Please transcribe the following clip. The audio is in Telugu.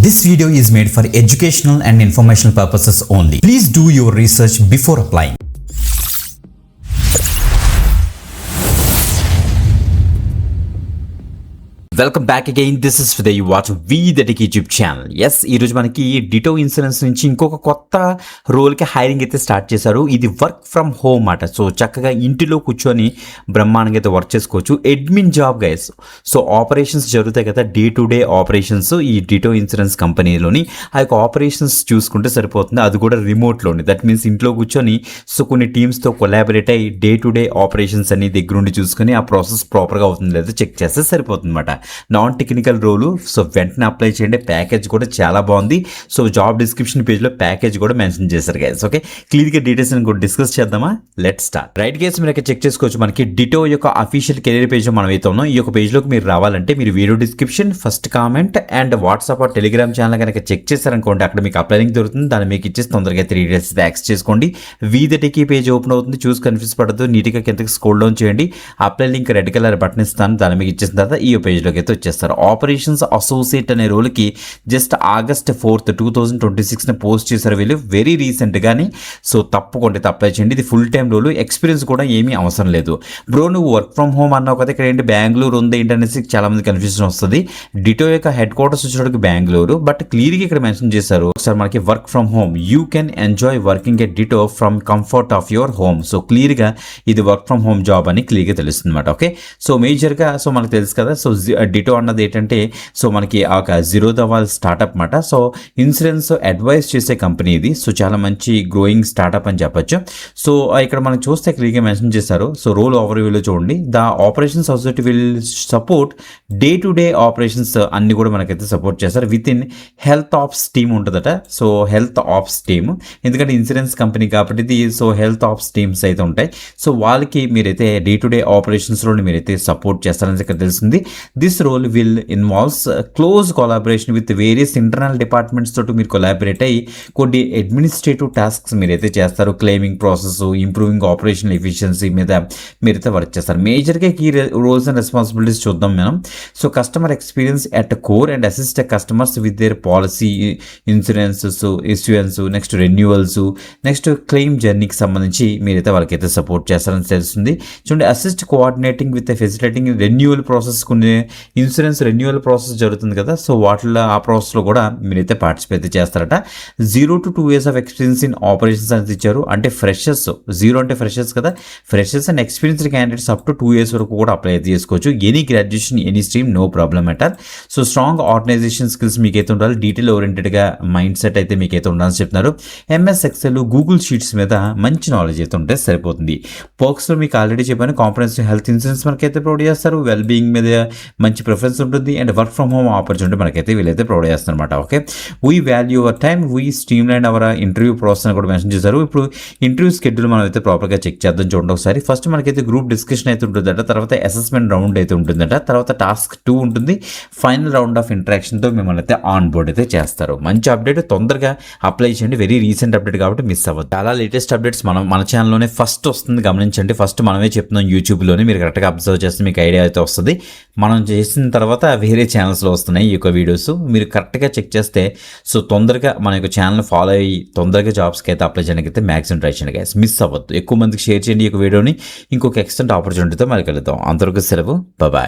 This video is made for educational and informational purposes only. Please do your research before applying. Welcome back again. This is the you watch we the tech YouTube channel. Yes, ఈరోజు మనకి డిటో ఇన్సూరెన్స్ నుంచి ఇంకొక కొత్త రోల్కి హైరింగ్ అయితే స్టార్ట్ చేశారు. ఇది వర్క్ ఫ్రమ్ హోమ్ అట. సో చక్కగా ఇంటిలో కూర్చొని బ్రహ్మాండంగా అయితే వర్క్ చేసుకోవచ్చు. Admin job guys. So operations జరుగుతాయి కదా, డే టు డే ఆపరేషన్స్ ఈ డిటో ఇన్సూరెన్స్ కంపెనీలోని. ఆ యొక్క ఆపరేషన్స్ చూసుకుంటే సరిపోతుంది, అది కూడా రిమోట్లోని. దట్ మీన్స్ ఇంట్లో కూర్చొని సో కొన్ని టీమ్స్తో కొలాబరేట్ అయ్యి డే టు డే ఆపరేషన్స్ అన్ని దగ్గరుండి చూసుకొని ఆ ప్రాసెస్ ప్రాపర్గా అవుతుంది లేదా చెక్ చేస్తే సరిపోతుంది అనమాట. నాన్ టెక్నికల్ రోలు. సో వెంటనే అప్లై చేయండి. ప్యాకేజ్ కూడా చాలా బాగుంది. సో జాబ్ డిస్క్రిప్షన్ పేజ్లో ప్యాకేజ్ కూడా మెన్షన్ చేశారు గైస్. ఓకే, క్లియర్గా డీటెయిల్స్ కూడా డిస్కస్ చేద్దామా? Let start. రైట్ గైస్, మీరు ఇక్కడ చెక్ చేసుకోవచ్చు. మనకి డిటో యొక్క అఫీషియల్ కెరీర్ పేజ్ మనం అయితే ఉన్నాం. ఈ యొక్క పేజ్లోకి మీరు రావాలంటే మీరు video description, first comment and WhatsApp or Telegram channel కనుక చెక్ చేశారనుకోండి, అక్కడ మీకు అప్లై లింక్ దొరుకుతుంది. దాన్ని మీకు ఇచ్చేసి తొందరగా 3 డేస్ యాక్సెస్ చేసుకోండి. We the tech page open అవుతుంది. చూసి కన్ఫ్యూజ్ పడద్దు, నీట్గా కిందకి స్క్రోల్ డౌన్ చేయండి. Apply link red colour button ఇస్తాను, దాన్ని మీకు ఇచ్చేసిన తర్వాత ఈ పేజ్లోకి అయితే వచ్చేస్తారు. ఆపరేషన్స్ అసోసియేట్ అనే రోల్కి జస్ట్ August 4th 2026 పోస్ట్ చేశారు వీళ్ళు, వెరీ రీసెంట్గాని. సో తప్పకుండా అప్లై చేయండి. ఇది ఫుల్ టైం రోల్, ఎక్స్పీరియన్స్ కూడా ఏమీ అవసరం లేదు. బ్రో నువ్వు వర్క్ ఫ్రమ్ హోమ్ అన్నావు కదా, ఇక్కడ ఏంటి బెంగళూరు ఉంది ఏంటనేసి చాలా మంది కన్ఫ్యూజన్ వస్తుంది. డిటో యొక్క హెడ్ క్వార్టర్స్ వచ్చేటప్పుడు బెంగళూరు, బట్ క్లియర్గా ఇక్కడ మెన్షన్ చేశారు. ఒకసారి మనకి work from home, you can enjoy working at ditto from comfort of your home. So క్లియర్గా ఇది వర్క్ ఫ్రమ్ హోమ్ జాబ్ అని క్లియర్గా తెలుస్తుంది అనమాట. ఓకే, సో మేజర్గా సో మనకు తెలుసు కదా, సో డిటో అన్నది ఏంటంటే సో మనకి ఒక జీరోదా వాళ్ళ స్టార్ట్అప్ మాట. సో ఇన్సూరెన్స్ అడ్వైస్ చేసే కంపెనీ ఇది. సో చాలా మంచి గ్రోయింగ్ స్టార్ట్అప్ అని చెప్పొచ్చు. సో ఇక్కడ మనం చూస్తే క్లియర్గా మెన్షన్ చేశారు. సో రోల్ ఓవర్వ్యూలో చూడండి, the operation society will support day to day operations అన్ని కూడా మనకైతే సపోర్ట్ చేస్తారు. With in health ops team ఉంటుందట. సో హెల్త్ ఆప్స్ టీమ్, ఎందుకంటే ఇన్సూరెన్స్ కంపెనీ కాబట్టి ఇది. సో హెల్త్ ఆప్స్ టీమ్స్ అయితే ఉంటాయి. సో వాళ్ళకి మీరైతే డే టు డే ఆపరేషన్స్లో మీరైతే సపోర్ట్ చేస్తారని ఇక్కడ తెలిసింది. This role will involves close collaboration with various internal departments తోటి మీరు కొలాబరేట్ అయ్యి కొన్ని అడ్మినిస్ట్రేటివ్ టాస్క్స్ మీరైతే చేస్తారు. Claiming process, improving operational efficiency మీద మీరైతే వర్క్ చేస్తారు. మేజర్గా కీ రోల్స్ అండ్ రెస్పాన్సిబిలిటీస్ చూద్దాం మనం. So customer experience at core and assist customers with their policy insurances issuance, next renewals, next claim జర్నీకి సంబంధించి మీరైతే వాళ్ళకైతే సపోర్ట్ చేస్తారని తెలుస్తుంది. చూడండి, assist coordinating with facilitating renewal process. కొన్ని ఇన్సూరెన్స్ రెన్యువల్ ప్రాసెస్ జరుగుతుంది కదా, సో వాటిలో ఆ ప్రాసెస్లో కూడా మీరైతే పార్టిసిపేట్ చేస్తారట. 0 to 2 years of experience in operations అనేది ఇచ్చారు. అంటే ఫ్రెషర్స్, 0 అంటే ఫ్రెషర్స్ కదా, freshers and experienced candidates up to 2 years వరకు కూడా అప్లై అయితే చేసుకోవచ్చు. Any graduation, any stream, no problem at all. So strong organisation skills మీకైతే ఉండాలి. డీటెయిల్ ఓరియంటెడ్గా మైండ్ సెట్ అయితే మీకైతే ఉండాలని చెప్తున్నారు. MS ఎక్సెల్, గూగుల్ షీట్స్ మీద మంచి నాలెడ్జ్ అయితే ఉంటే సరిపోతుంది. పర్క్స్లో మీకు ఆల్రెడీ చెప్పాను, కాంప్రహెన్సివ్ హెల్త్ ఇన్సూరెన్స్ మనకైతే ప్రొవైడ్ చేస్తారు. వెల్ బీయింగ్ మీద మంచి ప్రిఫరెన్స్ ఉంటుంది. And work from home opportunity మనకైతే వీళ్ళైతే ప్రొవైడ్ చేస్తారు అనమాట. Okay, we value our time, we streamline our interview process అని కూడా మెన్షన్ చేశారు. ఇప్పుడు ఇంటర్వ్యూ షెడ్యూల్ మనం అయితే ప్రాపర్గా చెక్ చేద్దాం. చూడండి ఒకసారి. ఫస్ట్ మనకైతే గ్రూప్ డిస్కషన్ అయితే ఉంటుందట, తర్వాత అసెస్మెంట్ రౌండ్ అయితే ఉంటుందట, తర్వాత టాస్క్ 2 ఉంటుంది. ఫైనల్ రౌండ్ ఆఫ్ ఇంటరాక్షన్తో మిమ్మల్ని అయితే ఆన్ బోర్డ్ అయితే చేస్తారు. మంచి అప్డేట్, తొందరగా అప్లై చేయండి. వెరీ రీసెంట్ అప్డేట్ కాబట్టి మిస్ అవ్వద్దు. చాలా లేటెస్ట్ అప్డేట్స్ మన ఛానల్లోనే ఫస్ట్ వస్తుంది, గమనించండి. ఫస్ట్ మనమే చెప్తున్నాం యూట్యూబ్లోనే, మీరు కరెక్ట్గా అబ్జర్వ్ చేస్తే మీకు ఐడియా అయితే వస్తుంది. మనం చేసిన తర్వాత వేరే ఛానల్స్లో వస్తున్నాయి ఈ యొక్క వీడియోస్, మీరు కరెక్ట్గా చెక్ చేస్తే. సో తొందరగా మన యొక్క ఛానల్ ఫాలో అయ్యి తొందరగా జాబ్స్కి అయితే అప్లై చేయడానికి అయితే మ్యాక్సిమం ట్రై చేయండి గైస్. మిస్ అవ్వద్దు. ఎక్కువ మందికి షేర్ చేయండి ఈ యొక్క వీడియోని. ఇంకొక ఎక్స్టెంట్ ఆపర్చునిటీతో మరి కలుద్దాం. అంతవరకు సెలవు, బాయ్.